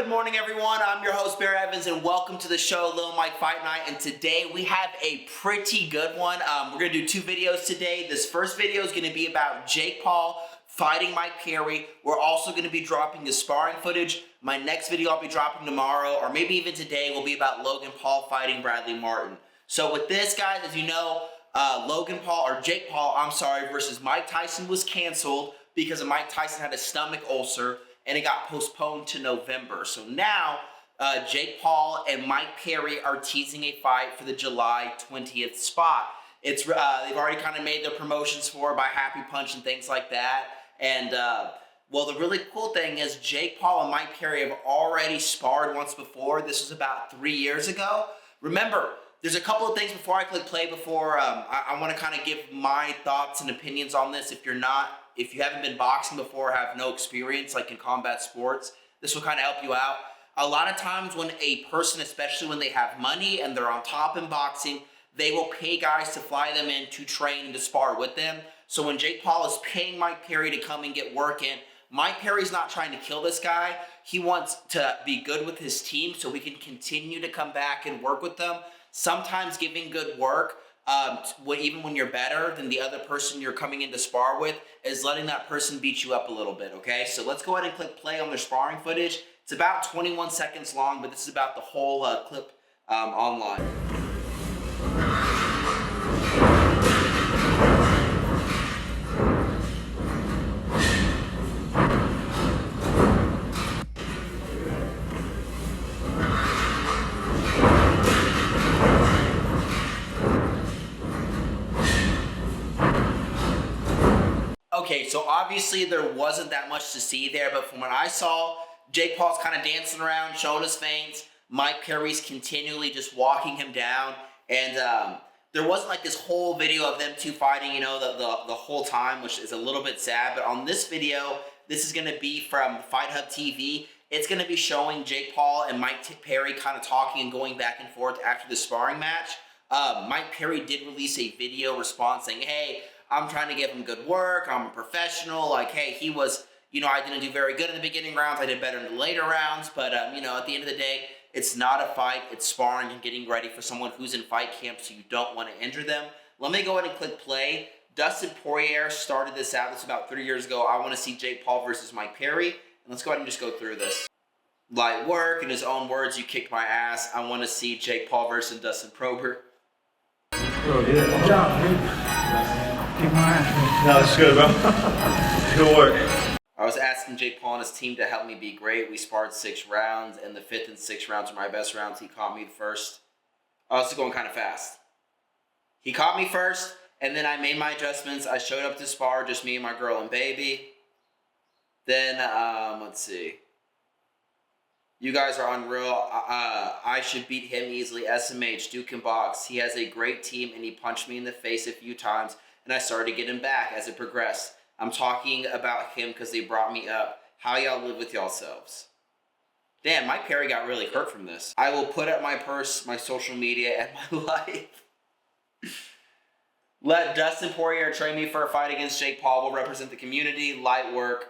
Good morning, everyone. I'm your host, Barry Evans, and welcome to the show, Lil Mike Fight Night. And today we have a pretty good one. We're going to do two videos today. This first video is going to be about Jake Paul fighting Mike Perry. We're also going to be dropping the sparring footage. My next video I'll be dropping tomorrow, or maybe even today, will be about Logan Paul fighting Bradley Martin. So with this, guys, as you know, Jake Paul, versus Mike Tyson was canceled because Mike Tyson had a stomach ulcer, and it got postponed to November. So now, Jake Paul and Mike Perry are teasing a fight for the July 20th spot. It's they've already kind of made their promotions for it by Happy Punch and things like that. And well, the really cool thing is Jake Paul and Mike Perry have already sparred once before. This was about 3 years ago. Remember, there's a couple of things before I click play before I want to kind of give my thoughts and opinions on this. If you haven't been boxing before, have no experience like in combat sports, this will kind of help you out. A lot of times when a person, especially when they have money and they're on top in boxing, they will pay guys to fly them in to train and to spar with them. So when Jake Paul is paying Mike Perry to come and get work in, Mike Perry's not trying to kill this guy. He wants to be good with his team so he can continue to come back and work with them. Sometimes giving good work, even when you're better than the other person you're coming in to spar with, is letting that person beat you up a little bit, okay? So let's go ahead and click play on their sparring footage. It's about 21 seconds long, but this is about the whole clip online. Okay, so obviously there wasn't that much to see there, but from what I saw, Jake Paul's kind of dancing around, showing his feints. Mike Perry's continually just walking him down, and there wasn't like this whole video of them two fighting, you know, the whole time, which is a little bit sad. But on this video, this is going to be from Fight Hub TV. It's going to be showing Jake Paul and Mike Perry kind of talking and going back and forth after the sparring match. Mike Perry did release a video response saying, hey, I'm trying to give him good work. I'm a professional. Like, hey, he was, you know, I didn't do very good in the beginning rounds. I did better in the later rounds. But, you know, at the end of the day, it's not a fight. It's sparring and getting ready for someone who's in fight camp, so you don't want to injure them. Let me go ahead and click play. Dustin Poirier started this out. This was about 3 years ago. I want to see Jake Paul versus Mike Perry. And let's go ahead and just go through this. Light work. In his own words, you kicked my ass. I want to see Jake Paul versus Dustin Poirier. Oh, yeah. Good job, dude. Kick my ass. No, it's good, bro. Good work. I was asking Jake Paul and his team to help me be great. We sparred 6 rounds, and the 5th and 6th rounds were my best rounds. He caught me the first. Oh, this is going kind of fast. He caught me first, and then I made my adjustments. I showed up to spar, just me and my girl and baby. Then, let's see. You guys are unreal. I should beat him easily. SMH, Duke and Box. He has a great team, and he punched me in the face a few times, and I started to get him back as it progressed. I'm talking about him because they brought me up. How y'all live with y'allselves? Damn, Mike Perry got really hurt from this. I will put up my purse, my social media, and my life. Let Dustin Poirier train me for a fight against Jake Paul. Will represent the community. Light work.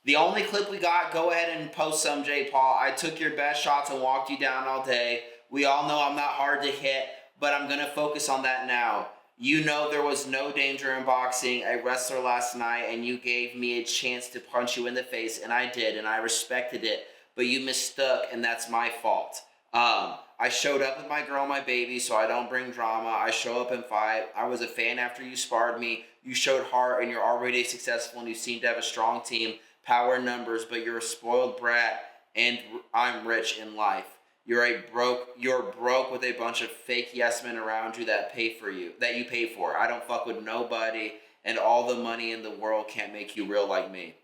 The only clip we got, go ahead and post some, Jake Paul. I took your best shots and walked you down all day. We all know I'm not hard to hit, but I'm going to focus on that now. You know there was no danger in boxing. I wrestled last night, and you gave me a chance to punch you in the face, and I did, and I respected it. But you mistook, and that's my fault. I showed up with my girl and my baby, so I don't bring drama. I show up and fight. I was a fan after you sparred me. You showed heart, and you're already successful, and you seem to have a strong team, power in numbers, but you're a spoiled brat, and I'm rich in life. You're broke with a bunch of fake yes men around you that you pay for. I don't fuck with nobody, and all the money in the world can't make you real like me.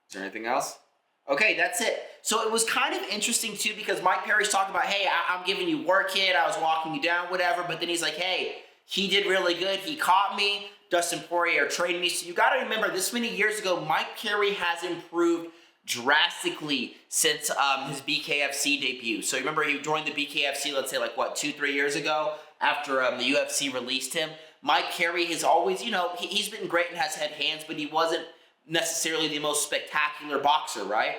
Is there anything else? Okay, that's it. So it was kind of interesting too, because Mike Perry's talking about, hey, I'm giving you work, kid. I was walking you down, whatever. But then he's like, hey, he did really good. He caught me. Dustin Poirier trained me. So you got to remember, this many years ago, Mike Perry has improved drastically since his BKFC debut. So remember, he joined the BKFC, let's say, like, what, 2-3 years ago after the UFC released him. Mike Perry has always, you know, he's been great and has had hands, but he wasn't necessarily the most spectacular boxer, right?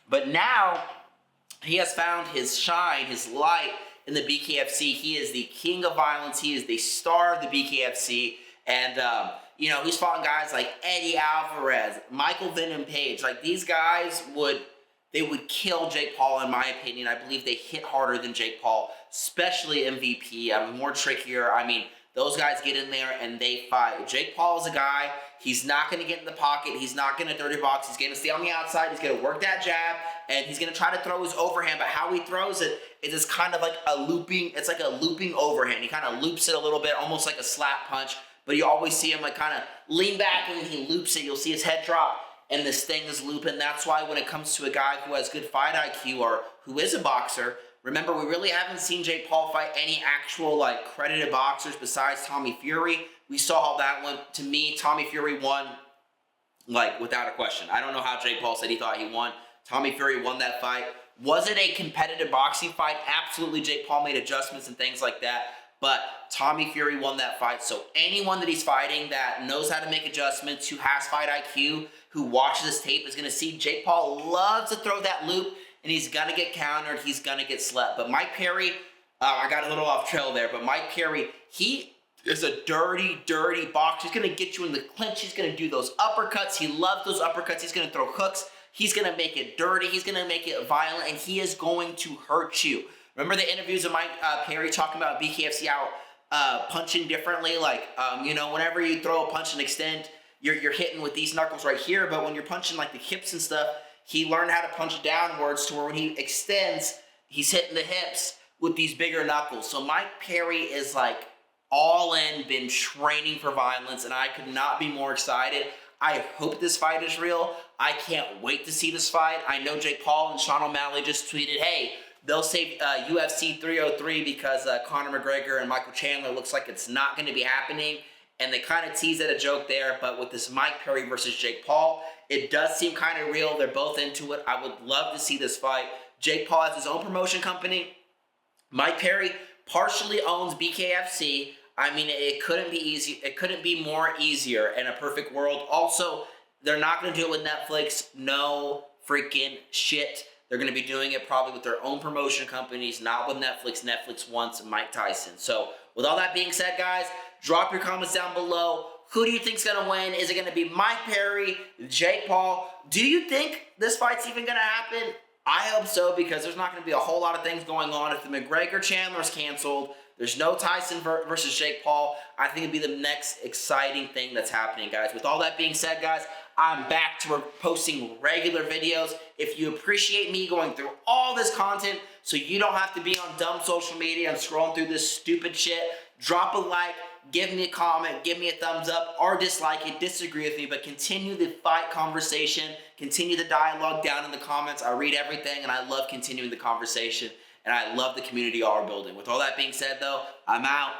But now he has found his shine, his light in the BKFC. He is the king of violence. He is the star of the BKFC. And, you know, he's fought guys like Eddie Alvarez, Michael Venom Page. Like, these guys would kill Jake Paul, in my opinion. I believe they hit harder than Jake Paul, especially MVP. More trickier. I mean, those guys get in there and they fight. Jake Paul is a guy, he's not going to get in the pocket. He's not going to dirty box. He's going to stay on the outside. He's going to work that jab, and he's going to try to throw his overhand. But how he throws it is it's kind of like a looping, it's like a looping overhand. He kind of loops it a little bit, almost like a slap punch. But you always see him like kind of lean back, and when he loops it, you'll see his head drop, and this thing is looping. That's why when it comes to a guy who has good fight IQ or who is a boxer, remember, we really haven't seen Jake Paul fight any actual, like, credited boxers besides Tommy Fury. We saw how that went. To me, Tommy Fury won, like, without a question. I don't know how Jake Paul said he thought he won. Tommy Fury won that fight. Was it a competitive boxing fight? Absolutely. Jake Paul made adjustments and things like that. But Tommy Fury won that fight. So anyone that he's fighting that knows how to make adjustments, who has fight IQ, who watches this tape, is going to see Jake Paul loves to throw that loop, and he's going to get countered. He's going to get slept. But Mike Perry, I got a little off trail there, but Mike Perry, he is a dirty, dirty boxer. He's going to get you in the clinch. He's going to do those uppercuts. He loves those uppercuts. He's going to throw hooks. He's going to make it dirty. He's going to make it violent, and he is going to hurt you. Remember the interviews of Mike Perry talking about BKFC out punching differently? Like, you know, whenever you throw a punch and extend, you're hitting with these knuckles right here, but when you're punching like the hips and stuff, he learned how to punch downwards to where when he extends, he's hitting the hips with these bigger knuckles. So Mike Perry is like all in, been training for violence, and I could not be more excited. I hope this fight is real. I can't wait to see this fight. I know Jake Paul and Sean O'Malley just tweeted, hey, they'll save UFC 303 because Conor McGregor and Michael Chandler looks like it's not going to be happening. And they kind of teased at a joke there, but with this Mike Perry versus Jake Paul, it does seem kind of real. They're both into it. I would love to see this fight. Jake Paul has his own promotion company. Mike Perry partially owns BKFC. I mean, it couldn't be easy. It couldn't be more easier in a perfect world. Also, they're not going to do it with Netflix. No freaking shit. They're going to be doing it probably with their own promotion companies, not with Netflix. Netflix wants Mike Tyson. So with all that being said, guys, drop your comments down below. Who do you think's going to win? Is it going to be Mike Perry, Jake Paul? Do you think this fight's even going to happen? I hope so, because there's not going to be a whole lot of things going on. If the McGregor-Chandler's canceled, there's no Tyson versus Jake Paul, I think it'd be the next exciting thing that's happening, guys. With all that being said, guys, I'm back to posting regular videos. If you appreciate me going through all this content so you don't have to be on dumb social media and scrolling through this stupid shit, drop a like, give me a comment, give me a thumbs up, or dislike it, disagree with me, but continue the fight conversation, continue the dialogue down in the comments. I read everything, and I love continuing the conversation, and I love the community y'all are building. With all that being said, though, I'm out.